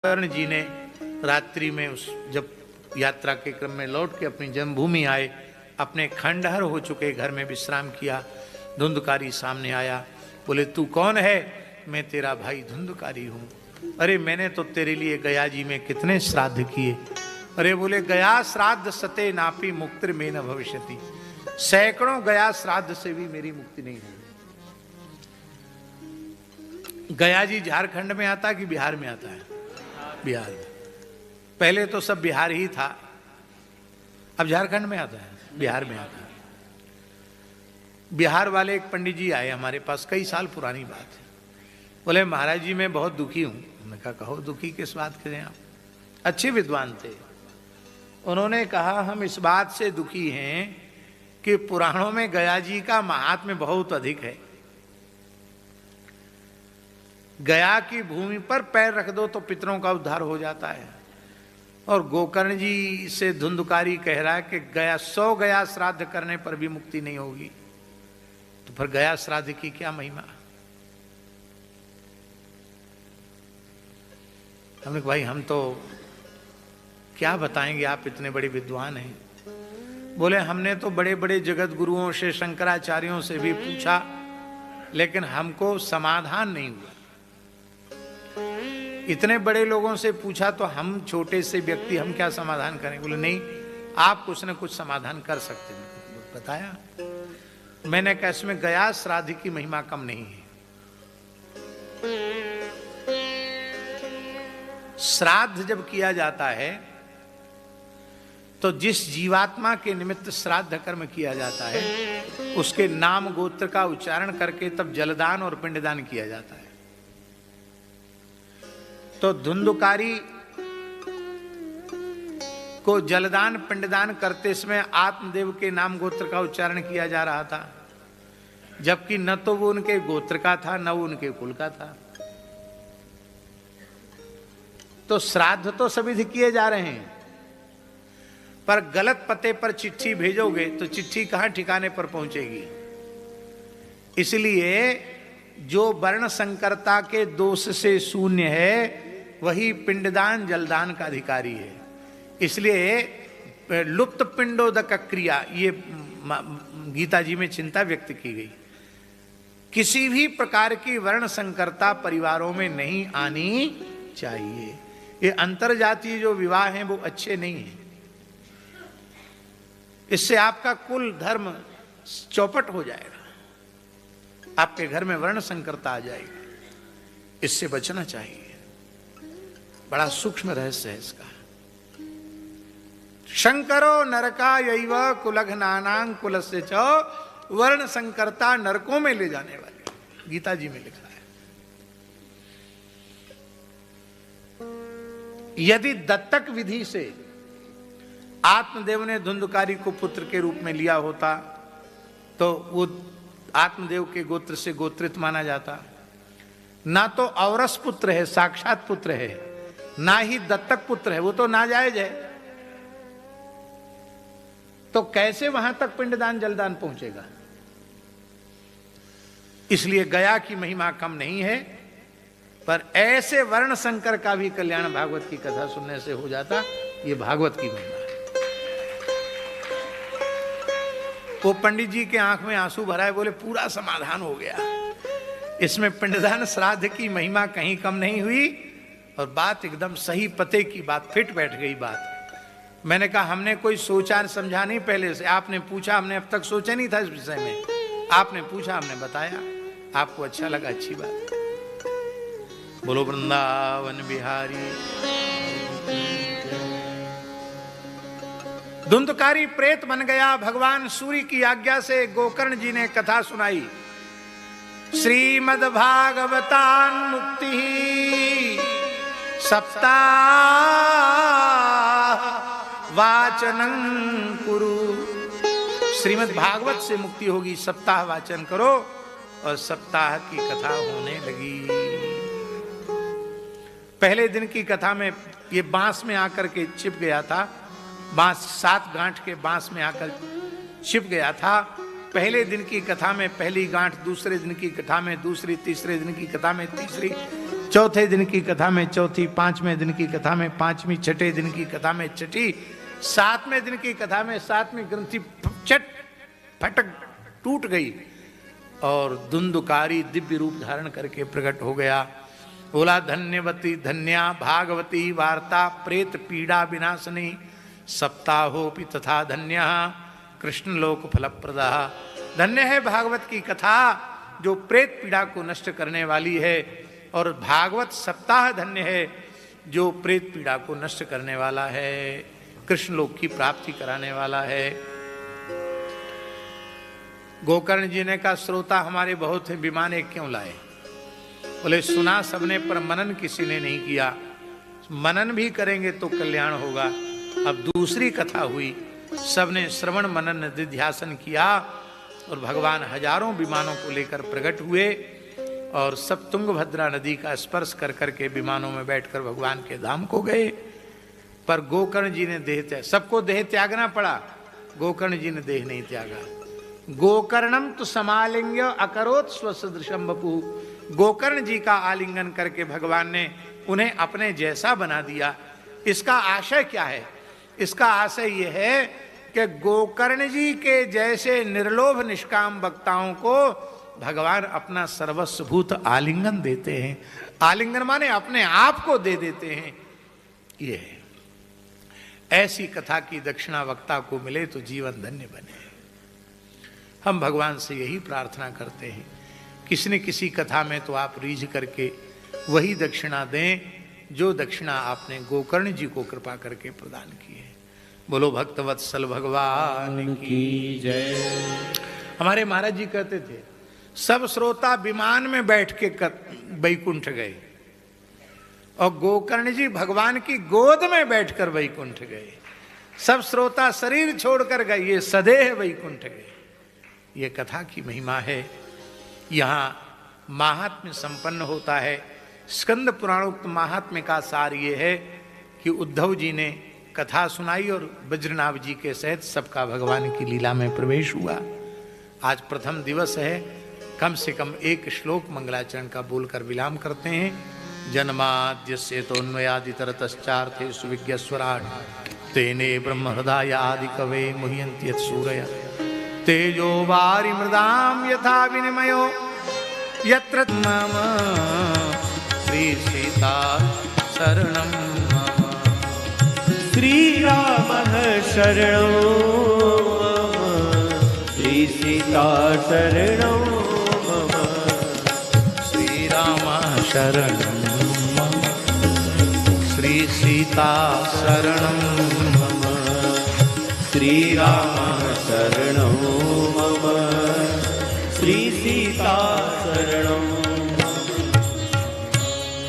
कर्ण जी ने रात्रि में उस जब यात्रा के क्रम में लौट के अपनी जन्मभूमि आए, अपने खंडहर हो चुके घर में विश्राम किया। धुंधकारी सामने आया, बोले तू कौन है? मैं तेरा भाई धुंधकारी हूँ। अरे मैंने तो तेरे लिए गया जी में कितने श्राद्ध किए। अरे बोले गया श्राद्ध सते नापी मुक्तिर में न भविष्यति, सैकड़ों गया श्राद्ध से भी मेरी मुक्ति नहीं हुई। गया जी झारखंड में आता कि बिहार में आता है? बिहार में। पहले तो सब बिहार ही था, अब झारखंड में आता है, बिहार में आता है। बिहार वाले एक पंडित जी आए हमारे पास, कई साल पुरानी बात है। बोले महाराज जी मैं बहुत दुखी हूं। मैंने कहा कहो दुखी किस बात के हैं आप? अच्छे विद्वान थे। उन्होंने कहा हम इस बात से दुखी हैं कि पुराणों में गया जी का महात्म्य बहुत अधिक है। गया की भूमि पर पैर रख दो तो पितरों का उद्धार हो जाता है, और गोकर्ण जी से धुंधकारी कह रहा है कि गया 100 गया श्राद्ध करने पर भी मुक्ति नहीं होगी, तो फिर गया श्राद्ध की क्या महिमा? हमने कहा भाई हम तो क्या बताएंगे, आप इतने बड़े विद्वान हैं। बोले हमने तो बड़े बड़े जगत गुरुओं से, शंकराचार्यों से भी पूछा, लेकिन हमको समाधान नहीं हुआ। इतने बड़े लोगों से पूछा तो हम छोटे से व्यक्ति हम क्या समाधान करें? बोले नहीं, आप कुछ न कुछ समाधान कर सकते हैं। बताया। मैंने कहा इसमें गया श्राद्ध की महिमा कम नहीं है। श्राद्ध जब किया जाता है तो जिस जीवात्मा के निमित्त श्राद्ध कर्म किया जाता है उसके नाम गोत्र का उच्चारण करके तब जलदान और पिंडदान किया जाता है। तो धुंधकारी को जलदान पिंडदान करते समय आत्मदेव के नाम गोत्र का उच्चारण किया जा रहा था, जबकि न तो वो उनके गोत्र का था न वो उनके कुल का था। तो श्राद्ध तो सभी किए जा रहे हैं, पर गलत पते पर चिट्ठी भेजोगे तो चिट्ठी कहां ठिकाने पर पहुंचेगी। इसलिए जो वर्ण संकरता के दोष से शून्य है वही पिंडदान जलदान का अधिकारी है। इसलिए लुप्त पिंडोदक क्रिया, ये गीता जी में चिंता व्यक्त की गई। किसी भी प्रकार की वर्ण संकरता परिवारों में नहीं आनी चाहिए। ये अंतरजातीय जो विवाह हैं वो अच्छे नहीं हैं। इससे आपका कुल धर्म चौपट हो जाएगा, आपके घर में वर्ण संकरता आ जाएगी। इससे बचना चाहिए। बड़ा सूक्ष्म रहस्य है इसका। शंकरो नरका यैव कुलघ्नानां कुलस्य च, वर्ण संकरता नरकों में ले जाने वाली, गीता जी में लिखा है। यदि दत्तक विधि से आत्मदेव ने धुंधकारी को पुत्र के रूप में लिया होता तो वो आत्मदेव के गोत्र से गोत्रित माना जाता। ना तो औरस पुत्र है, साक्षात पुत्र है, ना ही दत्तक पुत्र है, वो तो नाजायज है। तो कैसे वहां तक पिंडदान जलदान पहुंचेगा? इसलिए गया की महिमा कम नहीं है, पर ऐसे वर्ण संकर का भी कल्याण भागवत की कथा सुनने से हो जाता। ये भागवत की महिमा है। वो पंडित जी के आंख में आंसू भराए, बोले पूरा समाधान हो गया। इसमें पिंडदान श्राद्ध की महिमा कहीं कम नहीं हुई, और बात एकदम सही पते की बात, फिट बैठ गई बात। मैंने कहा हमने कोई सोचा समझा नहीं पहले से, आपने पूछा, हमने अब तक सोचा नहीं था इस विषय में। आपने पूछा, हमने बताया, आपको अच्छा लगा, अच्छी बात। बोलो वृंदावन बिहारी। धुंधकारी प्रेत बन गया। भगवान सूर्य की आज्ञा से गोकर्ण जी ने कथा सुनाई। श्रीमद् भागवतान मुक्ति सप्ताह वाचनं कुरु। श्रीमद् भागवत से मुक्ति होगी, सप्ताह वाचन करो। और सप्ताह की कथा होने लगी। पहले दिन की कथा में ये बांस में आकर के छिप गया था। बांस 7 गांठ के बांस में आकर छिप गया था। पहले दिन की कथा में पहली गांठ, दूसरे दिन की कथा में दूसरी, तीसरे दिन की कथा में तीसरी, चौथे दिन की कथा में चौथी, पांचवें दिन की कथा में पांचवी, छठे दिन की कथा में छठी, सातवें दिन की कथा में सातवीं ग्रंथि चट फटक टूट गई और धुंधुकारी दिव्य रूप धारण करके प्रकट हो गया। बोला धन्यवती धन्या भागवती वार्ता प्रेत पीड़ा विनाशनी सप्ताहोपि तथा धन्य कृष्ण लोक फलप्रदा। धन्य है भागवत की कथा जो प्रेत पीड़ा को नष्ट करने वाली है, और भागवत सप्ताह धन्य है जो प्रेत पीड़ा को नष्ट करने वाला है, कृष्ण लोक की प्राप्ति कराने वाला है। गोकर्ण जी ने कहा श्रोता हमारे बहुत हैं, विमाने क्यों लाए? बोले सुना सबने पर मनन किसी ने नहीं किया, मनन भी करेंगे तो कल्याण होगा। अब दूसरी कथा हुई, सबने श्रवण मनन निधिध्यासन किया और भगवान हजारों विमानों को लेकर प्रकट हुए और सब तुंगभद्रा नदी का स्पर्श कर करके विमानों में बैठकर भगवान के धाम को गए। पर गोकर्ण जी ने देह त्याग, सबको देह त्यागना पड़ा, गोकर्ण जी ने देह नहीं त्यागा। गोकर्णम तो समालिंग्य अकरोत स्वसदृशम बपू। गोकर्ण जी का आलिंगन करके भगवान ने उन्हें अपने जैसा बना दिया। इसका आशय क्या है? इसका आशय यह है कि गोकर्ण जी के जैसे निर्लोभ निष्काम वक्ताओं को भगवान अपना सर्वस्वभूत आलिंगन देते हैं। आलिंगन माने अपने आप को दे देते हैं। ये है, ऐसी कथा की दक्षिणा वक्ता को मिले तो जीवन धन्य बने। हम भगवान से यही प्रार्थना करते हैं, किसी न किसी कथा में तो आप रीझ करके वही दक्षिणा दें जो दक्षिणा आपने गोकर्ण जी को कृपा करके प्रदान की है। बोलो भक्तवत्सल भगवान की जय। हमारे महाराज जी कहते थे सब श्रोता विमान में बैठ के वैकुंठ गए और गोकर्ण जी भगवान की गोद में बैठकर वैकुंठ गए। सब श्रोता शरीर छोड़कर गए, ये सदेह वैकुंठ गए। ये कथा की महिमा है। यहाँ महात्म्य संपन्न होता है। स्कंद पुराणोक्त महात्म्य का सार ये है कि उद्धव जी ने कथा सुनाई और वज्रनाभ जी के सहित सबका भगवान की लीला में प्रवेश हुआ। आज प्रथम दिवस है, कम से कम एक श्लोक मंगलाचरण का बोलकर विराम करते हैं। जन्माद्यस्य तोन्मयादितरतश्चार्थे सुविज्ञस्वराट् तेने ब्रह्म हृदय आदि कवे मुह्यन्ति यत्सूरय तेजो वारि मृदाम यथा विनिमयो यत्र मम श्री सीता शरणं मम। श्री राम शरणं मम श्री सीता शरणं मम। श्री राम शरणं मम श्री सीता शरणं मम। श्री राम शरणं मम श्री सीता